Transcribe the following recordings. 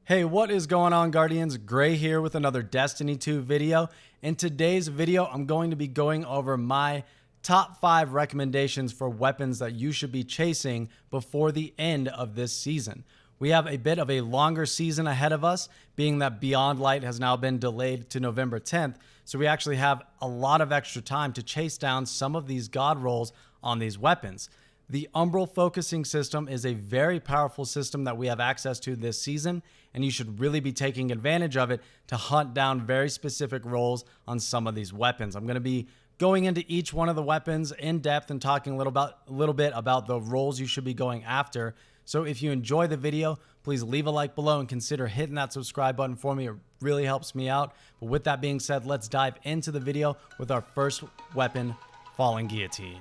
Hey, what is going on, Guardians? Gray here with another Destiny 2 video. In today's video, I'm going to be going over my top 5 recommendations for weapons that you should be chasing before the end of this season. We have a bit of a longer season ahead of us, being that Beyond Light has now been delayed to November 10th, so we actually have a lot of extra time to chase down some of these god rolls on these weapons. The Umbral focusing system is a very powerful system that we have access to this season, and you should really be taking advantage of it to hunt down very specific rolls on some of these weapons. I'm going to be going into each one of the weapons in depth and talking a little bit about the rolls you should be going after. So if you enjoy the video, please leave a like below and consider hitting that subscribe button for me. It really helps me out. But with that being said, let's dive into the video with our first weapon, Falling Guillotine.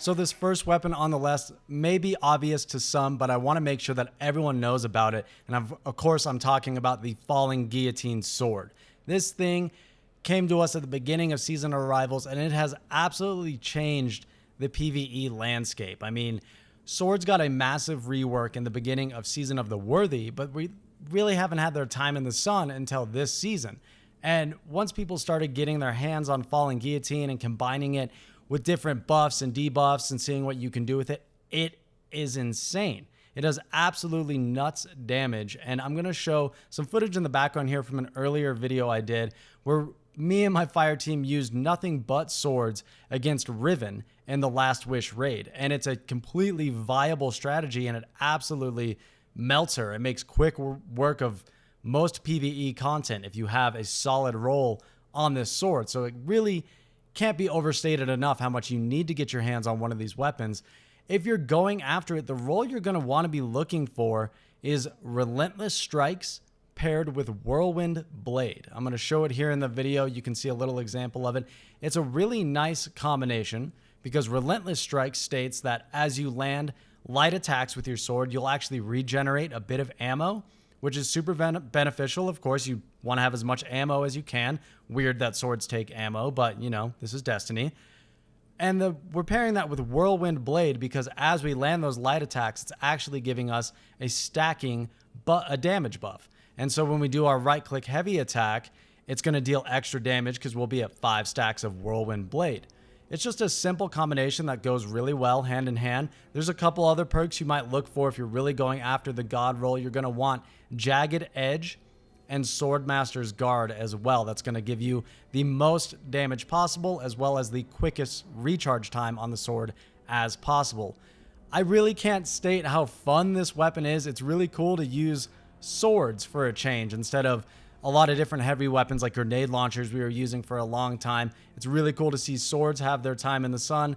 So this first weapon on the list may be obvious to some, but I want to make sure that everyone knows about it. And of course, I'm talking about the Falling Guillotine sword. This thing came to us at the beginning of Season of Arrivals, and it has absolutely changed the PvE landscape. I mean, swords got a massive rework in the beginning of Season of the Worthy, but we really haven't had their time in the sun until this season. And once people started getting their hands on Falling Guillotine and combining it with different buffs and debuffs and seeing what you can do with it, it is insane. It does absolutely nuts damage. And I'm going to show some footage in the background here from an earlier video I did where me and my fire team used nothing but swords against Riven in the Last Wish raid. And it's a completely viable strategy, and it absolutely melts her. It makes quick work of most PvE content if you have a solid roll on this sword. So it really can't be overstated enough how much you need to get your hands on one of these weapons. If you're going after it, the role you're going to want to be looking for is Relentless Strikes paired with Whirlwind Blade. I'm going to show it here in the video. You can see a little example of it. It's a really nice combination because Relentless Strikes states that as you land light attacks with your sword, you'll actually regenerate a bit of ammo, which is super beneficial. Of course, you want to have as much ammo as you can. Weird that swords take ammo, but you know, this is Destiny. And we're pairing that with Whirlwind Blade because as we land those light attacks, it's actually giving us a stacking a damage buff. And so when we do our right-click heavy attack, it's going to deal extra damage because we'll be at 5 stacks of Whirlwind Blade. It's just a simple combination that goes really well hand in hand. There's a couple other perks you might look for if you're really going after the god roll. You're going to want Jagged Edge and Swordmaster's Guard as well. That's going to give you the most damage possible as well as the quickest recharge time on the sword as possible. I really can't state how fun this weapon is. It's really cool to use swords for a change instead of a lot of different heavy weapons like grenade launchers we were using for a long time. It's really cool to see swords have their time in the sun.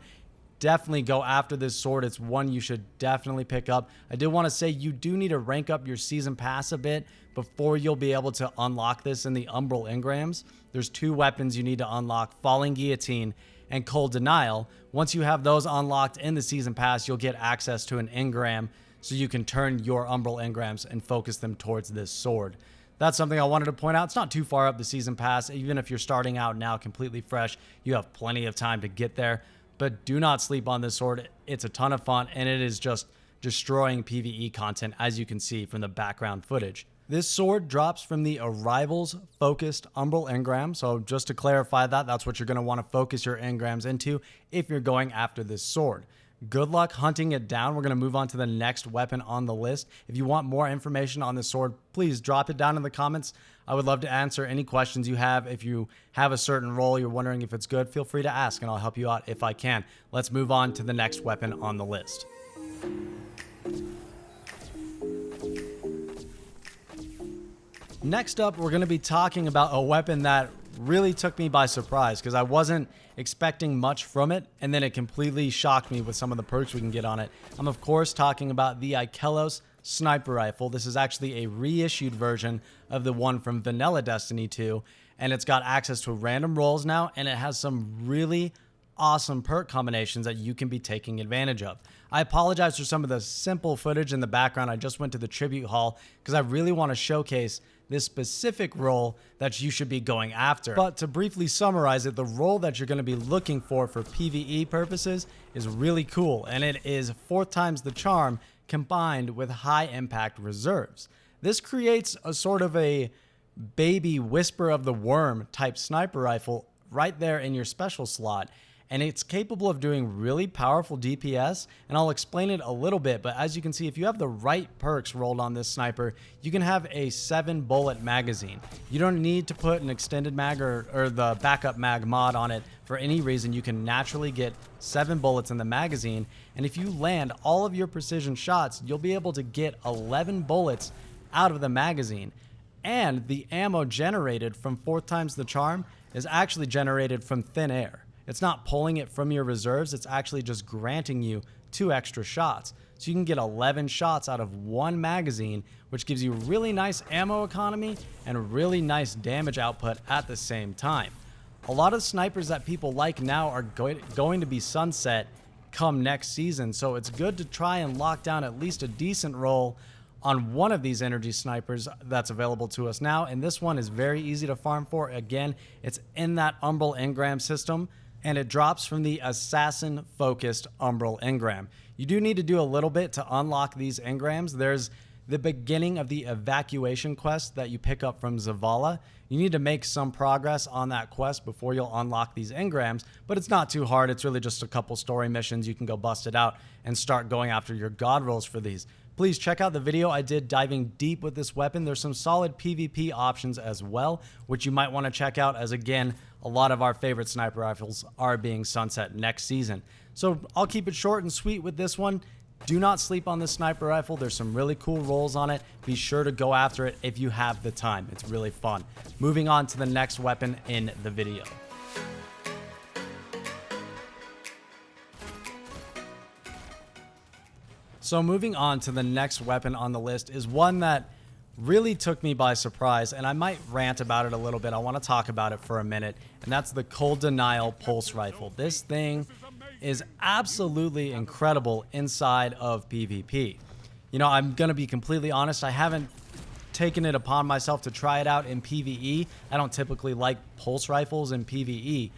Definitely go after this sword. It's one you should definitely pick up. I did want to say you do need to rank up your season pass a bit before you'll be able to unlock this in the Umbral engrams. There's 2 weapons you need to unlock, Falling Guillotine and Cold Denial. Once you have those unlocked in the season pass, you'll get access to an engram so you can turn your Umbral engrams and focus them towards this sword. That's something I wanted to point out. It's not too far up the season pass. Even if you're starting out now completely fresh, you have plenty of time to get there. But do not sleep on this sword. It's a ton of fun, and it is just destroying PvE content, as you can see from the background footage. This sword drops from the Arrivals focused Umbral engram. So just to clarify that, that's what you're going to want to focus your engrams into if you're going after this sword. Good luck hunting it down. We're going to move on to the next weapon on the list. If you want more information on this sword, please drop it down in the comments. I would love to answer any questions you have. If you have a certain role, you're wondering if it's good, feel free to ask and I'll help you out if I can. Let's move on to the next weapon on the list. Next up, we're going to be talking about a weapon that really took me by surprise because I wasn't expecting much from it, and then it completely shocked me with some of the perks we can get on it. I'm of course talking about the IKELOS Sniper Rifle. This is actually a reissued version of the one from Vanilla Destiny 2, and it's got access to random rolls now, and it has some really awesome perk combinations that you can be taking advantage of. I apologize for some of the simple footage in the background. I just went to the tribute hall because I really want to showcase this specific role that you should be going after. But to briefly summarize it, the role that you're going to be looking for PvE purposes is really cool, and it is 4 times the charm combined with high impact reserves. This creates a sort of a baby Whisper of the Worm type sniper rifle right there in your special slot, and it's capable of doing really powerful DPS, and I'll explain it a little bit. But as you can see, if you have the right perks rolled on this sniper, you can have a 7 bullet magazine. You don't need to put an extended mag or the backup mag mod on it for any reason. You can naturally get 7 bullets in the magazine, and if you land all of your precision shots, you'll be able to get 11 bullets out of the magazine. And the ammo generated from 4 times the charm is actually generated from thin air. It's not pulling it from your reserves, it's actually just granting you 2 extra shots. So you can get 11 shots out of 1 magazine, which gives you really nice ammo economy and really nice damage output at the same time. A lot of snipers that people like now are going to be sunset come next season, so it's good to try and lock down at least a decent roll on one of these energy snipers that's available to us now. And this one is very easy to farm for. Again, it's in that Umbral engram system, and it drops from the assassin focused Umbral engram. You do need to do a little bit to unlock these engrams. There's the beginning of the evacuation quest that you pick up from Zavala. You need to make some progress on that quest before you'll unlock these engrams, but it's not too hard. It's really just a couple story missions. You can go bust it out and start going after your god rolls for these. Please check out the video I did diving deep with this weapon. There's some solid PvP options as well, which you might want to check out, as again, a lot of our favorite sniper rifles are being sunset next season. So I'll keep it short and sweet with this one. Do not sleep on this sniper rifle. There's some really cool rolls on it. Be sure to go after it if you have the time. It's really fun. Moving on to the next weapon in the video. So moving on to the next weapon on the list is one that really took me by surprise, and I might rant about it a little bit. I want to talk about it for a minute, and that's the Cold Denial Pulse Rifle. This thing is absolutely incredible inside of PvP. You know, I'm going to be completely honest, I haven't taken it upon myself to try it out in PvE. I don't typically like pulse rifles in PvE,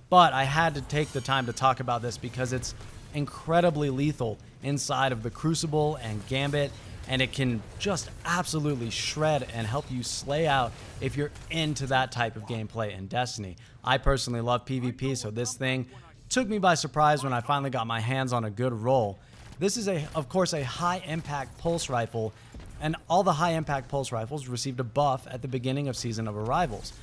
but I had to take the time to talk about this because it's incredibly lethal inside of the Crucible and Gambit, and it can just absolutely shred and help you slay out if you're into that type of gameplay in Destiny. I personally love PvP, so this thing took me by surprise when I finally got my hands on a good roll. This is, of course, a high-impact pulse rifle, and all the high-impact pulse rifles received a buff at the beginning of Season of Arrivals.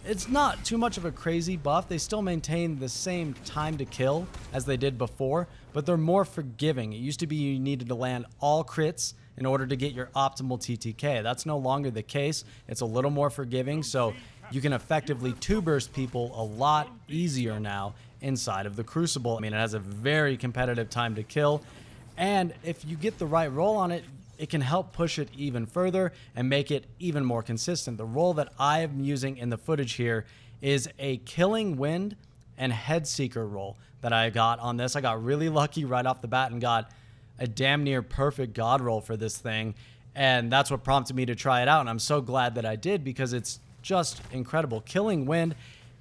It's not too much of a crazy buff. They still maintain the same time to kill as they did before, but they're more forgiving. It used to be you needed to land all crits in order to get your optimal TTK. That's no longer the case. It's a little more forgiving, so you can effectively two-burst people a lot easier now inside of the Crucible. I mean, it has a very competitive time to kill, and if you get the right roll on it, it can help push it even further and make it even more consistent. The roll that I'm using in the footage here is a Killing Wind and Headseeker roll that I got on this. I got really lucky right off the bat and got a damn near perfect god roll for this thing, and that's what prompted me to try it out, and I'm so glad that I did because it's just incredible. Killing Wind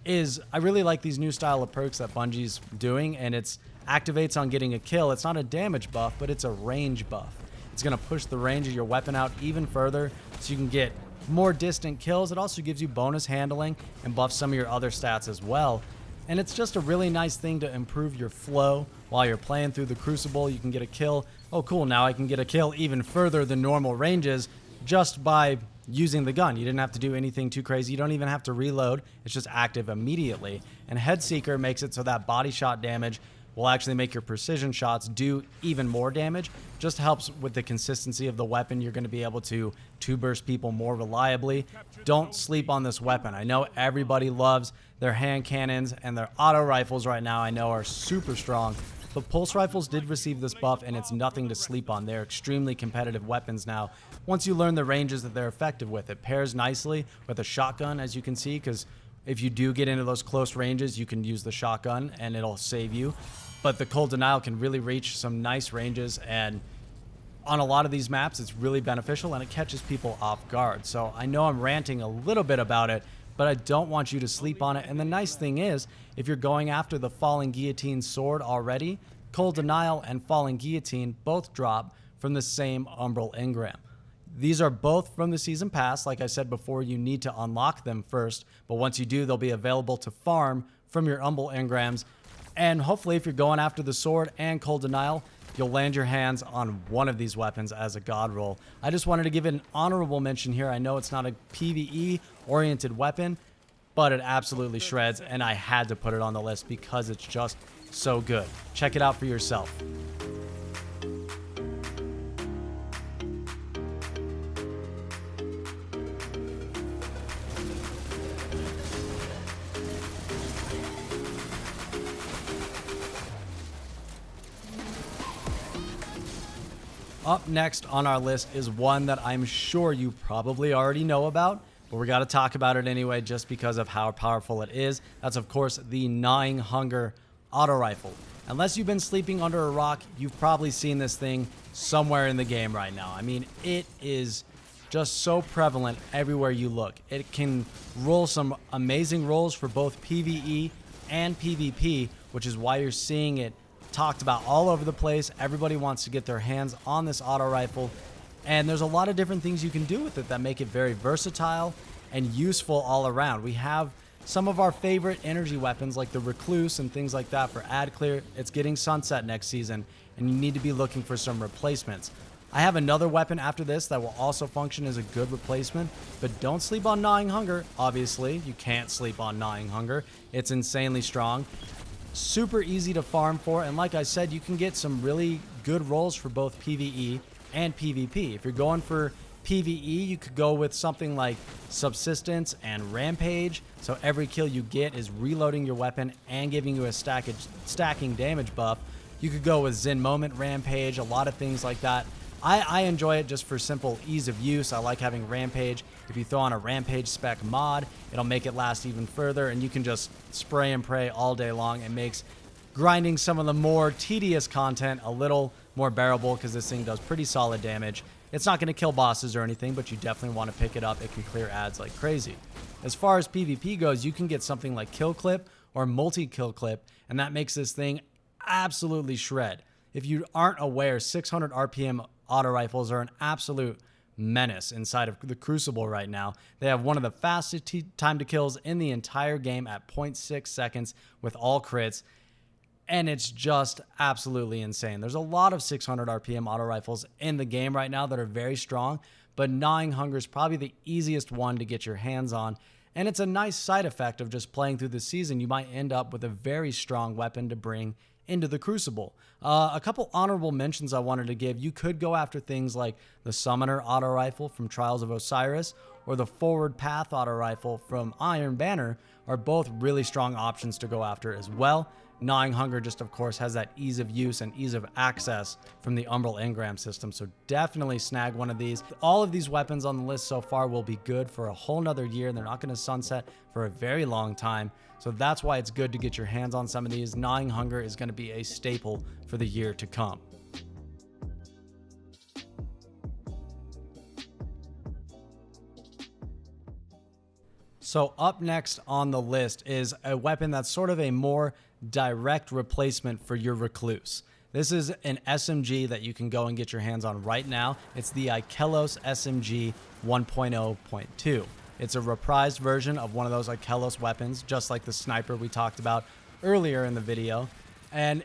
is, I really like these new style of perks that Bungie's doing, and it's activates on getting a kill. It's not a damage buff, but it's a range buff. It's going to push the range of your weapon out even further so you can get more distant kills. It also gives you bonus handling and buffs some of your other stats as well. And it's just a really nice thing to improve your flow while you're playing through the Crucible. You can get a kill. Oh, cool. Now I can get a kill even further than normal ranges just by using the gun. You didn't have to do anything too crazy. You don't even have to reload. It's just active immediately. And Headseeker makes it so that body shot damage will actually make your precision shots do even more damage. Just helps with the consistency of the weapon. You're going to be able to two-burst people more reliably. Don't sleep on this weapon. I know everybody loves their hand cannons, and their auto rifles right now I know are super strong. But pulse rifles did receive this buff, and it's nothing to sleep on. They're extremely competitive weapons now. Once you learn the ranges that they're effective with, it pairs nicely with a shotgun, as you can see, because if you do get into those close ranges, you can use the shotgun, and it'll save you. But the Cold Denial can really reach some nice ranges, and on a lot of these maps, it's really beneficial and it catches people off guard. So I know I'm ranting a little bit about it, but I don't want you to sleep on it. And the nice thing is, if you're going after the Falling Guillotine sword already, Cold Denial and Falling Guillotine both drop from the same Umbral engram. These are both from the Season Pass. Like I said before, you need to unlock them first, but once you do, they'll be available to farm from your Umbral engrams. And hopefully, if you're going after the sword and Cold Denial, you'll land your hands on one of these weapons as a god roll. I just wanted to give it an honorable mention here. I know it's not a PvE-oriented weapon, but it absolutely shreds, and I had to put it on the list because it's just so good. Check it out for yourself. Up next on our list is one that I'm sure you probably already know about, but we got to talk about it anyway just because of how powerful it is. That's, of course, the Gnawing Hunger auto rifle. Unless you've been sleeping under a rock, you've probably seen this thing somewhere in the game right now. I mean, it is just so prevalent everywhere you look. It can roll some amazing rolls for both PvE and PvP, which is why you're seeing it talked about all over the place. Everybody wants to get their hands on this auto rifle, and there's a lot of different things you can do with it that make it very versatile and useful all around. We have some of our favorite energy weapons like the Recluse and things like that for ad clear. It's getting sunset next season, and you need to be looking for some replacements. I have another weapon after this that will also function as a good replacement, but don't sleep on Gnawing Hunger. Obviously, you can't sleep on Gnawing Hunger. It's insanely strong. Super easy to farm for, and like I said, you can get some really good rolls for both PvE and PvP. If you're going for PvE, you could go with something like Subsistence and Rampage, so every kill you get is reloading your weapon and giving you a stacking damage buff. You could go with Zen Moment Rampage, a lot of things like that. I enjoy it just for simple ease of use. I like having Rampage. If you throw on a Rampage spec mod, it'll make it last even further, and you can just spray and pray all day long. It makes grinding some of the more tedious content a little more bearable because this thing does pretty solid damage. It's not going to kill bosses or anything, but you definitely want to pick it up. It can clear ads like crazy. As far as PvP goes, you can get something like Kill Clip or Multi-Kill Clip, and that makes this thing absolutely shred. If you aren't aware, 600 RPM auto rifles are an absolute menace inside of the Crucible right now. They have one of the fastest time to kills in the entire game at 0.6 seconds with all crits, and it's just absolutely insane. There's a lot of 600 RPM auto rifles in the game right now that are very strong, but Gnawing Hunger is probably the easiest one to get your hands on, and it's a nice side effect of just playing through the season. You might end up with a very strong weapon to bring into the Crucible. A couple honorable mentions I wanted to give. You could go after things like the Summoner auto rifle from Trials of Osiris or the Forward Path auto rifle from Iron Banner are both really strong options to go after as well. Gnawing Hunger just, of course, has that ease of use and ease of access from the Umbral engram system, so definitely snag one of these. All of these weapons on the list so far will be good for a whole nother year. They're not going to sunset for a very long time, so that's why it's good to get your hands on some of these. Gnawing Hunger is going to be a staple for the year to come. So up next on the list is a weapon that's sort of a more direct replacement for your Recluse. This is an SMG that you can go and get your hands on right now. It's the IKELOS SMG 1.0.2. It's a reprised version of one of those IKELOS weapons, just like the sniper we talked about earlier in the video. And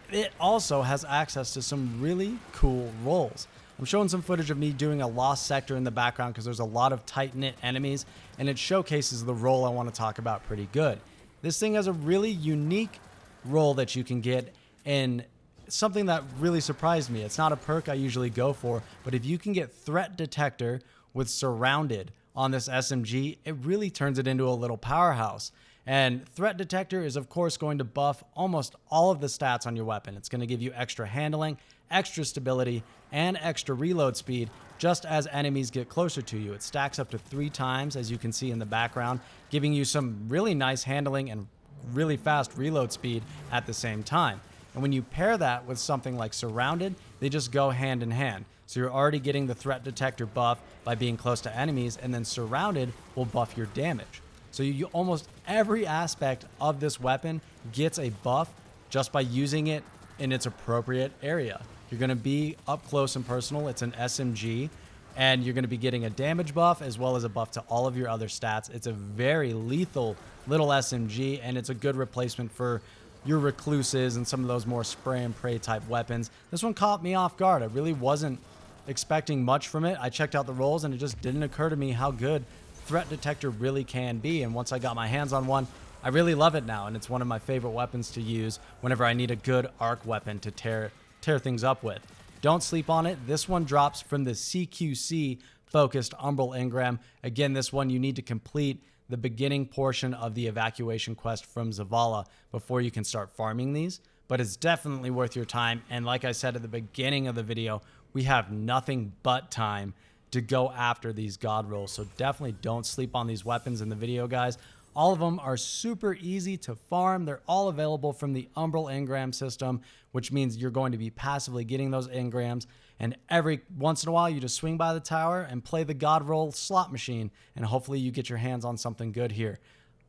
it also has access to some really cool rolls. I'm showing some footage of me doing a lost sector in the background because there's a lot of tight-knit enemies, and it showcases the role I want to talk about pretty good. This thing has a really unique role that you can get, and something that really surprised me. It's not a perk I usually go for, but if you can get Threat Detector with Surrounded on this SMG, it really turns it into a little powerhouse. And Threat Detector is, of course, going to buff almost all of the stats on your weapon. It's going to give you extra handling, extra stability, and extra reload speed just as enemies get closer to you. It stacks up to 3 times, as you can see in the background, giving you some really nice handling and really fast reload speed at the same time. And when you pair that with something like Surrounded, they just go hand in hand. So you're already getting the threat detector buff by being close to enemies, and then surrounded will buff your damage. So you almost every aspect of this weapon gets a buff just by using it in its appropriate area. You're going to be up close and personal. It's an SMG, and you're going to be getting a damage buff as well as a buff to all of your other stats. It's a very lethal little SMG, and it's a good replacement for your recluses and some of those more spray and pray type weapons. This one caught me off guard. I really wasn't expecting much from it. I checked out the rolls, and it just didn't occur to me how good threat detector really can be. And once I got my hands on one, I really love it now, and it's one of my favorite weapons to use whenever I need a good arc weapon to tear things up with. Don't sleep on it. This one drops from the CQC focused Umbral Engram. Again, this one you need to complete the beginning portion of the evacuation quest from Zavala before you can start farming these, but it's definitely worth your time. And like I said at the beginning of the video, we have nothing but time to go after these god rolls. So definitely don't sleep on these weapons in the video, guys. All of them are super easy to farm. They're all available from the Umbral Engram system, which means you're going to be passively getting those engrams. And every once in a while, you just swing by the tower and play the god roll slot machine, and hopefully you get your hands on something good here.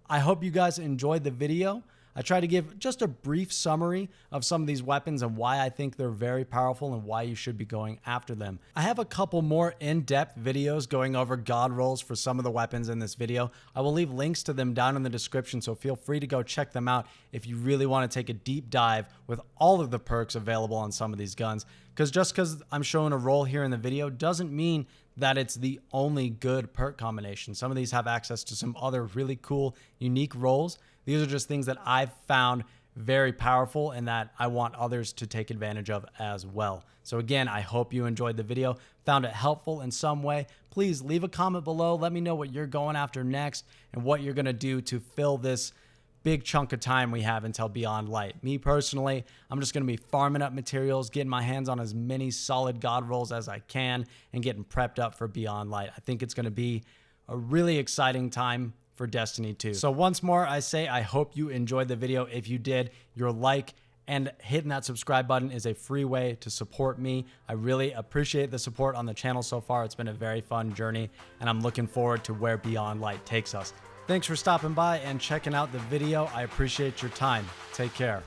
I hope you guys enjoyed the video. I try to give just a brief summary of some of these weapons and why I think they're very powerful and why you should be going after them. I have a couple more in-depth videos going over god rolls for some of the weapons in this video. I will leave links to them down in the description, so feel free to go check them out if you really want to take a deep dive with all of the perks available on some of these guns. Because just because I'm showing a roll here in the video doesn't mean that it's the only good perk combination. Some of these have access to some other really cool, unique rolls. These are just things that I've found very powerful and that I want others to take advantage of as well. So again, I hope you enjoyed the video, found it helpful in some way. Please leave a comment below. Let me know what you're going after next and what you're going to do to fill this big chunk of time we have until Beyond Light. Me personally, I'm just going to be farming up materials, getting my hands on as many solid god rolls as I can, and getting prepped up for Beyond Light. I think it's going to be a really exciting time for Destiny 2. So once more, I say I hope you enjoyed the video. If you did, your like and hitting that subscribe button is a free way to support me. I really appreciate the support on the channel so far. It's been a very fun journey, and I'm looking forward to where Beyond Light takes us. Thanks for stopping by and checking out the video. I appreciate your time. Take care.